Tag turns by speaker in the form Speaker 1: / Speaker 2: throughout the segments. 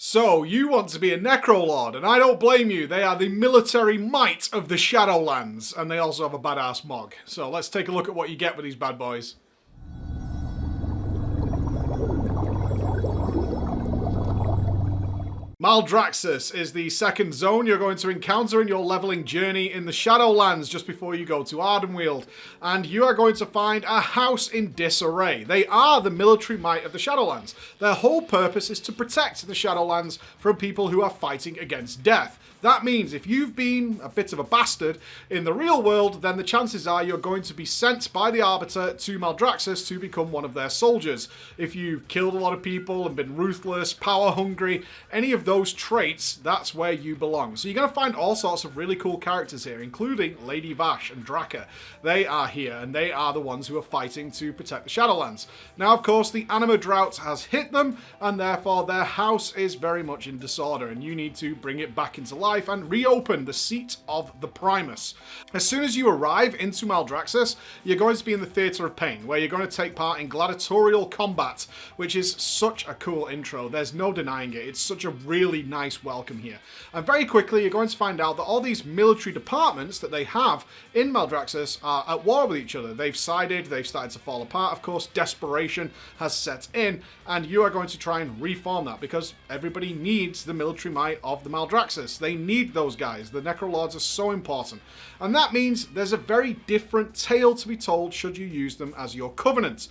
Speaker 1: So, you want to be a Necrolord, and I don't blame you. They are the military might of the Shadowlands, and they also have a badass mog. So let's take a look at what you get with these bad boys. Maldraxxus is the second zone you're going to encounter in your leveling journey in the Shadowlands just before you go to Ardenweald. And you are going to find a house in disarray. They are the military might of the Shadowlands. Their whole purpose is to protect the Shadowlands from people who are fighting against death. That means if you've been a bit of a bastard in the real world, then the chances are you're going to be sent by the Arbiter to Maldraxxus to become one of their soldiers. If you've killed a lot of people and been ruthless, power hungry, any of those traits, that's where you belong. So you're going to find all sorts of really cool characters here, including Lady Vash and Draka. They are here, and they are the ones who are fighting to protect the Shadowlands. Now, of course, the Anima Drought has hit them, and therefore their house is very much in disorder, and you need to bring it back into life and reopen the seat of the Primus. As soon as you arrive into Maldraxxus, you're going to be in the Theatre of Pain, where you're going to take part in gladiatorial combat, which is such a cool intro. There's no denying it. It's such a really nice welcome here. And very quickly, you're going to find out that all these military departments that they have in Maldraxxus are at war with each other. They've sided, they've started to fall apart. Of course, desperation has set in, and you are going to try and reform that because everybody needs the military might of the Maldraxxus. They need those guys. The Necrolords are so important. And that means there's a very different tale to be told should you use them as your covenant.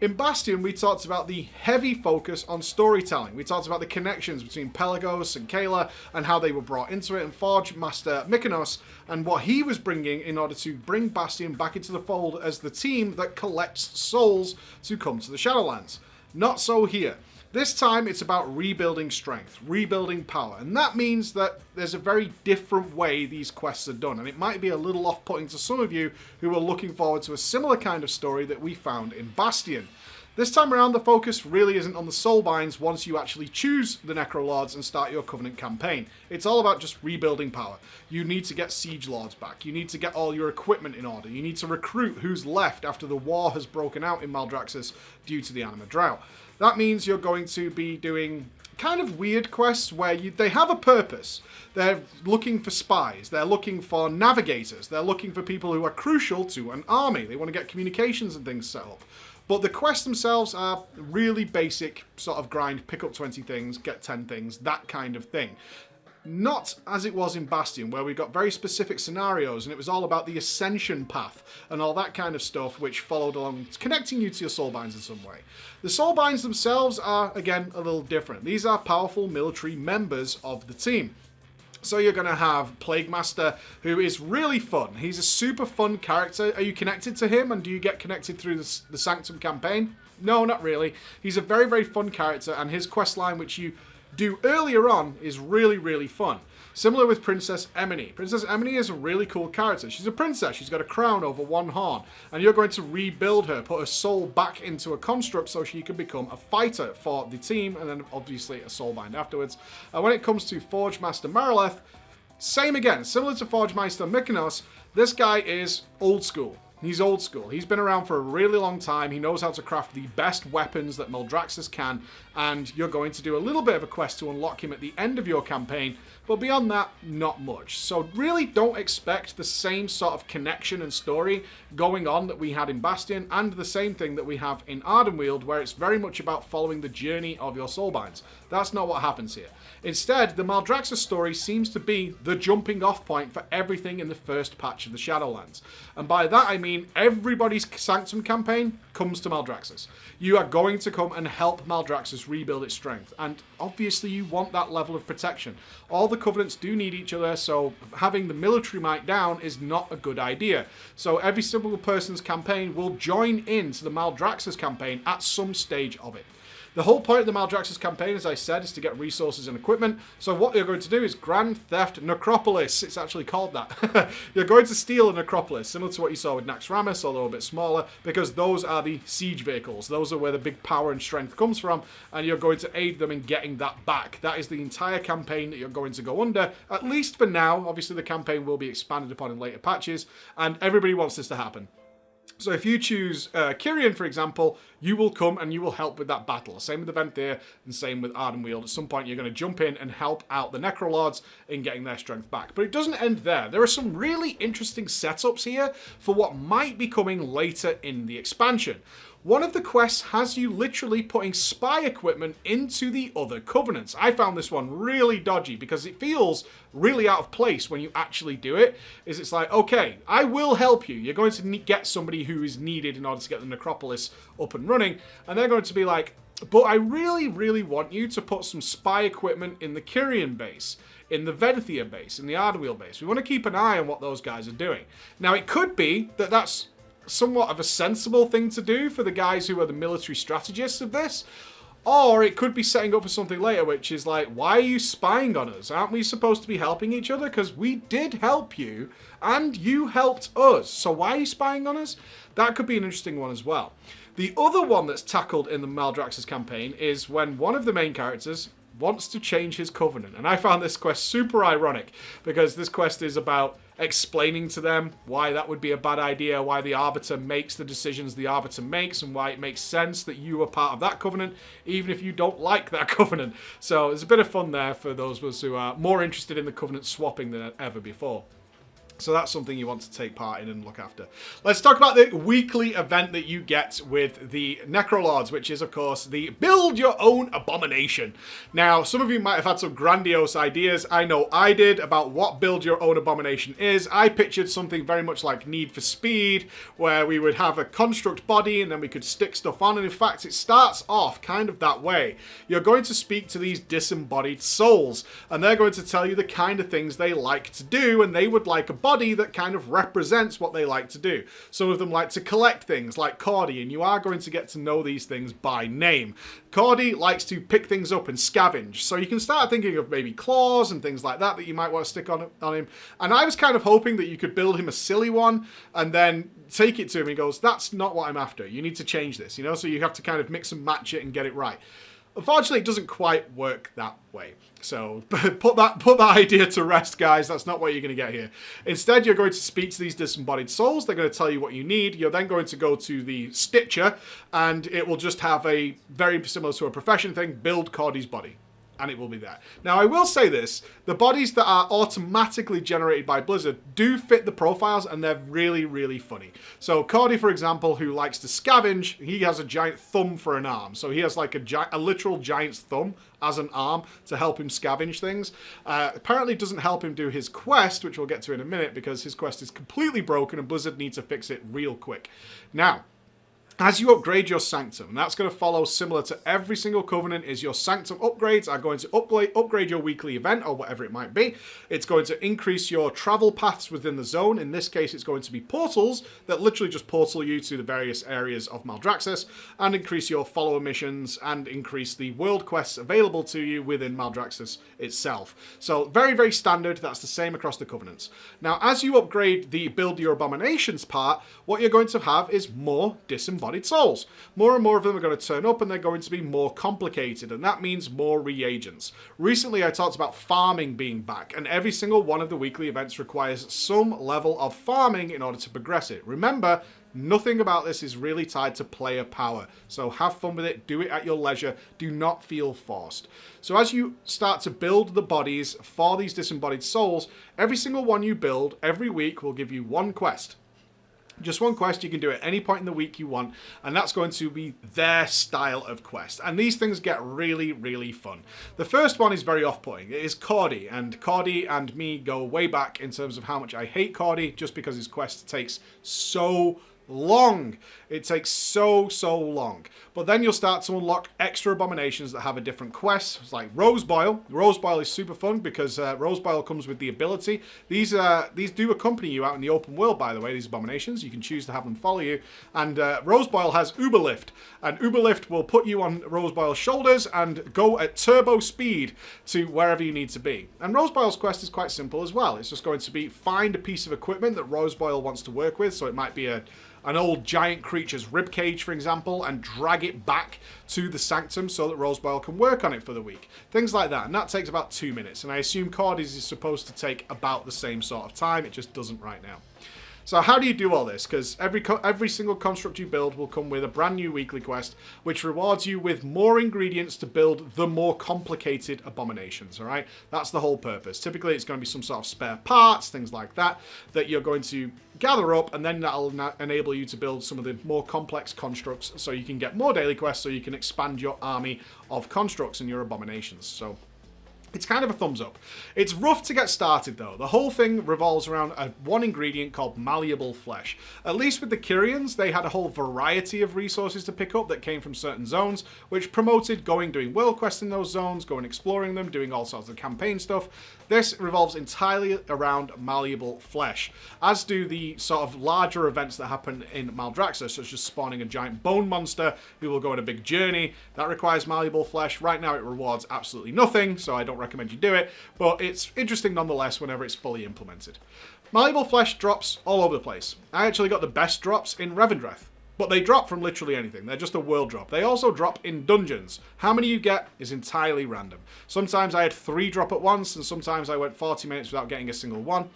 Speaker 1: In Bastion, we talked about the heavy focus on storytelling. We talked about the connections between Pelagos and Kayla and how they were brought into it, and Forge Master Mykonos and what he was bringing in order to bring Bastion back into the fold as the team that collects souls to come to the Shadowlands. Not so here. This time it's about rebuilding strength, rebuilding power, and that means that there's a very different way these quests are done, and it might be a little off-putting to some of you who are looking forward to a similar kind of story that we found in Bastion. This time around, the focus really isn't on the soulbinds once you actually choose the Necrolords and start your Covenant campaign. It's all about just rebuilding power. You need to get Siege Lords back. You need to get all your equipment in order. You need to recruit who's left after the war has broken out in Maldraxxus due to the Anima Drought. That means you're going to be doing kind of weird quests where they have a purpose. They're looking for spies. They're looking for navigators. They're looking for people who are crucial to an army. They want to get communications and things set up. But the quests themselves are really basic sort of grind, pick up 20 things, get 10 things, that kind of thing. Not as it was in Bastion, where we got very specific scenarios and it was all about the ascension path and all that kind of stuff which followed along, connecting you to your soulbinds in some way. The soulbinds themselves are, again, a little different. These are powerful military members of the team. So you're going to have Plague Master, who is really fun. He's a super fun character. Are you connected to him, and do you get connected through the Sanctum campaign? No, not really. He's a very, very fun character, and his questline, which you do earlier on, is really, really fun. Similar with Princess Emily. Princess Emily is a really cool character. She's a princess. She's got a crown over one horn. And you're going to rebuild her, put her soul back into a construct so she can become a fighter for the team, and then obviously a soulbind afterwards. When it comes to Forge Master Marileth, same again. Similar to Forge Master Mykonos, this guy is old school. He's old school. He's been around for a really long time. He knows how to craft the best weapons that Maldraxxus can, and you're going to do a little bit of a quest to unlock him at the end of your campaign, but beyond that, not much. So really don't expect the same sort of connection and story going on that we had in Bastion, and the same thing that we have in Ardenweald, where it's very much about following the journey of your soulbinds. That's not what happens here. Instead, the Maldraxxus story seems to be the jumping off point for everything in the first patch of the Shadowlands. And by that I mean everybody's Sanctum campaign comes to Maldraxxus. You are going to come and help Maldraxxus rebuild its strength, and obviously you want that level of protection. All the Covenants do need each other, so having the military might down is not a good idea. So every single person's campaign will join into the Maldraxxus campaign at some stage of it. The whole point of the Maldraxxus campaign, as I said, is to get resources and equipment. So what you're going to do is Grand Theft Necropolis. It's actually called that. You're going to steal a Necropolis, similar to what you saw with Naxxramas, although a bit smaller, because those are the siege vehicles. Those are where the big power and strength comes from, and you're going to aid them in getting that back. That is the entire campaign that you're going to go under, at least for now. Obviously, the campaign will be expanded upon in later patches, and everybody wants this to happen. So if you choose Kyrian, for example, you will come and you will help with that battle. Same with the Venthyr and same with Ardenweald. At some point, you're going to jump in and help out the Necrolords in getting their strength back. But it doesn't end there. There are some really interesting setups here for what might be coming later in the expansion. One of the quests has you literally putting spy equipment into the other covenants. I found this one really dodgy because it feels really out of place when you actually do it. It's like, okay, I will help you. You're going to get somebody who is needed in order to get the necropolis up and running. And they're going to be like, but I really, really want you to put some spy equipment in the Kyrian base, in the Venthyr base, in the Ardenweald base. We want to keep an eye on what those guys are doing. Now, it could be that that's somewhat of a sensible thing to do for the guys who are the military strategists of this. Or it could be setting up for something later, which is like, why are you spying on us? Aren't we supposed to be helping each other? Because we did help you, and you helped us. So why are you spying on us? That could be an interesting one as well. The other one that's tackled in the Maldraxxus campaign is when one of the main characters wants to change his covenant. And I found this quest super ironic, because this quest is about explaining to them why that would be a bad idea, why the Arbiter makes the decisions the Arbiter makes, and why it makes sense that you are part of that covenant, even if you don't like that covenant. So there's a bit of fun there for those of us who are more interested in the covenant swapping than ever before. So that's something you want to take part in and look after. Let's talk about the weekly event that you get with the Necrolords, which is, of course, the Build Your Own Abomination. Now, some of you might have had some grandiose ideas. I know I did about what Build Your Own Abomination is. I pictured something very much like Need for Speed, where we would have a construct body and then we could stick stuff on. And in fact, it starts off kind of that way. You're going to speak to these disembodied souls, and they're going to tell you the kind of things they like to do, and they would like a body that kind of represents what they like to do. Some of them like to collect things like Cordy, and you are going to get to know these things by name. Cordy likes to pick things up and scavenge, so you can start thinking of maybe claws and things like that you might want to stick on him. And I was kind of hoping that you could build him a silly one and then take it to him and he goes, that's not what I'm after, you need to change this, you know, so you have to kind of mix and match it and get it right. Unfortunately, it doesn't quite work that way. So put that idea to rest, guys. That's not what you're going to get here. Instead, you're going to speak to these disembodied souls. They're going to tell you what you need. You're then going to go to the Stitcher, and it will just have a very similar to a profession thing, build Cordy's body. And it will be there. Now, I will say this. The bodies that are automatically generated by Blizzard do fit the profiles, and they're really, really funny. So, Cordy, for example, who likes to scavenge, he has a giant thumb for an arm. So, he has like a literal giant's thumb as an arm to help him scavenge things. Apparently doesn't help him do his quest, which we'll get to in a minute, because his quest is completely broken, and Blizzard needs to fix it real quick. Now, as you upgrade your Sanctum, and that's going to follow similar to every single Covenant, is your Sanctum upgrades are going to upgrade your weekly event, or whatever it might be. It's going to increase your travel paths within the zone. In this case, it's going to be portals that literally just portal you to the various areas of Maldraxxus, and increase your follower missions, and increase the world quests available to you within Maldraxxus itself. So, very, very standard. That's the same across the Covenants. Now, as you upgrade the Build Your Abominations part, what you're going to have is more disembodied souls. More and more of them are going to turn up, and they're going to be more complicated, and that means more reagents. Recently, I talked about farming being back, and every single one of the weekly events requires some level of farming in order to progress it. Remember, nothing about this is really tied to player power, so have fun with it, do it at your leisure, do not feel forced. So as you start to build the bodies for these disembodied souls, every single one you build every week will give you one quest. Just one quest you can do at any point in the week you want, and that's going to be their style of quest. And these things get really, really fun. The first one is very off-putting. It is Cordy, and Cordy and me go way back in terms of how much I hate Cordy, just because his quest takes so long. It takes so long. But then you'll start to unlock extra abominations that have a different quest. It's like Roseboil. Roseboil is super fun because Roseboil comes with the ability. These do accompany you out in the open world, by the way, these abominations. You can choose to have them follow you. And Roseboil has Uberlift. And Uberlift will put you on Roseboil's shoulders and go at turbo speed to wherever you need to be. And Roseboil's quest is quite simple as well. It's just going to be find a piece of equipment that Roseboil wants to work with. So it might be an old giant creature's ribcage, for example, and drag it back to the Sanctum so that Roseboil can work on it for the week. Things like that, and that takes about 2 minutes, and I assume Cordy's is supposed to take about the same sort of time, it just doesn't right now. So how do you do all this? Because every single construct you build will come with a brand new weekly quest, which rewards you with more ingredients to build the more complicated abominations, all right? That's the whole purpose. Typically, it's going to be some sort of spare parts, things like that, that you're going to gather up, and then that'll enable you to build some of the more complex constructs so you can get more daily quests, so you can expand your army of constructs and your abominations. So it's kind of a thumbs up. It's rough to get started though. The whole thing revolves around one ingredient called malleable flesh. At least with the Kyrians, they had a whole variety of resources to pick up that came from certain zones, which promoted doing world quests in those zones, going exploring them, doing all sorts of campaign stuff. This revolves entirely around malleable flesh, as do the sort of larger events that happen in Maldraxxus, such as spawning a giant bone monster who will go on a big journey. That requires malleable flesh. Right now it rewards absolutely nothing, so I don't recommend you do it, but it's interesting nonetheless whenever it's fully implemented. Malleable flesh drops all over the place. I actually got the best drops in Revendreth, but they drop from literally anything. They're just a world drop. They also drop in dungeons. How many you get is entirely random. Sometimes I had 3 drop at once, and sometimes I went 40 minutes without getting a single one.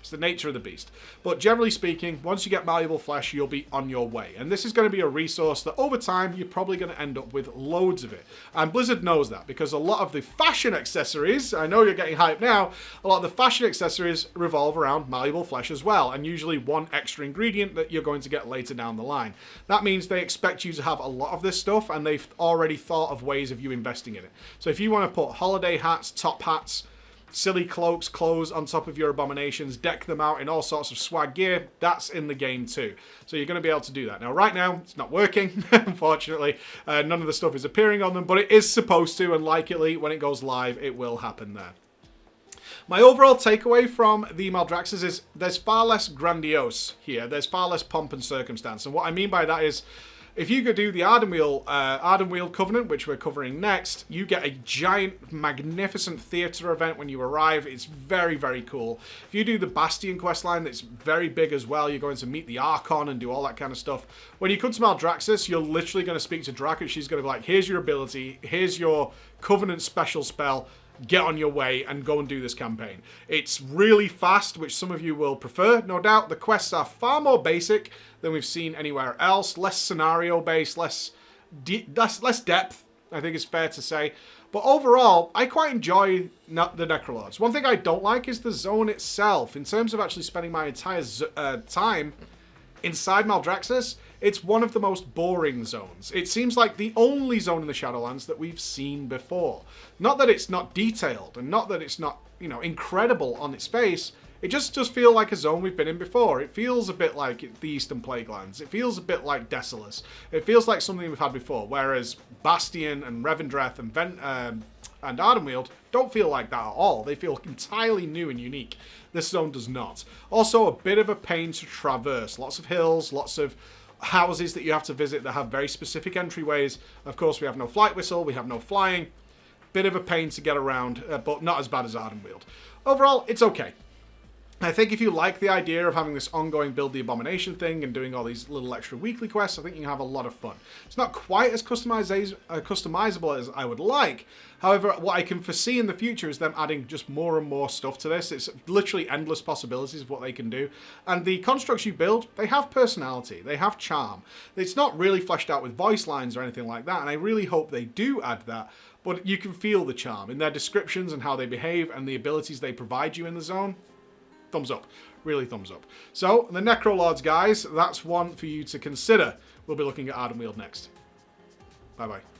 Speaker 1: It's the nature of the beast. But generally speaking, once you get malleable flesh, you'll be on your way. And this is going to be a resource that over time, you're probably going to end up with loads of it. And Blizzard knows that, because a lot of the fashion accessories, I know you're getting hyped now, a lot of the fashion accessories revolve around malleable flesh as well, and usually one extra ingredient that you're going to get later down the line. That means they expect you to have a lot of this stuff, and they've already thought of ways of you investing in it. So if you want to put holiday hats, top hats, silly cloaks, clothes on top of your abominations, deck them out in all sorts of swag gear, that's in the game too. So you're going to be able to do that. Now, right now, it's not working, unfortunately. None of the stuff is appearing on them, but it is supposed to, and likely, when it goes live, it will happen there. My overall takeaway from the Maldraxxus is there's far less grandiose here. There's far less pomp and circumstance. And what I mean by that is, if you could do the Ardenweald Covenant, which we're covering next, you get a giant, magnificent theatre event when you arrive. It's very, very cool. If you do the Bastion questline, that's very big as well. You're going to meet the Archon and do all that kind of stuff. When you come to Maldraxxus, you're literally going to speak to Drak, and she's going to be like, here's your ability, here's your Covenant special spell, get on your way and go and do this campaign. It's really fast, which some of you will prefer, no doubt. The quests are far more basic than we've seen anywhere else, less scenario based, less depth, I think it's fair to say. But overall, I quite enjoy the Necrolords. One thing I don't like is the zone itself. In terms of actually spending my entire time inside Maldraxxus, it's one of the most boring zones. It seems like the only zone in the Shadowlands that we've seen before. Not that it's not detailed, and not that it's not, you know, incredible on its face. It just does feel like a zone we've been in before. It feels a bit like the Eastern Plaguelands. It feels a bit like Desolus. It feels like something we've had before, whereas Bastion and Revendreth and Ardenweald don't feel like that at all. They feel entirely new and unique. This zone does not. Also, a bit of a pain to traverse. Lots of hills, lots of houses that you have to visit that have very specific entryways. Of course, we have no flight whistle, we have no flying. Bit of a pain to get around, but not as bad as Ardenweald. Overall, it's okay. I think if you like the idea of having this ongoing build the abomination thing and doing all these little extra weekly quests, I think you can have a lot of fun. It's not quite as customizable as I would like. However, what I can foresee in the future is them adding just more and more stuff to this. It's literally endless possibilities of what they can do. And the constructs you build, they have personality, they have charm. It's not really fleshed out with voice lines or anything like that, and I really hope they do add that. But you can feel the charm in their descriptions and how they behave and the abilities they provide you in the zone. Thumbs up. Really thumbs up. So, the Necrolords, guys, that's one for you to consider. We'll be looking at Ardenweald next. Bye-bye.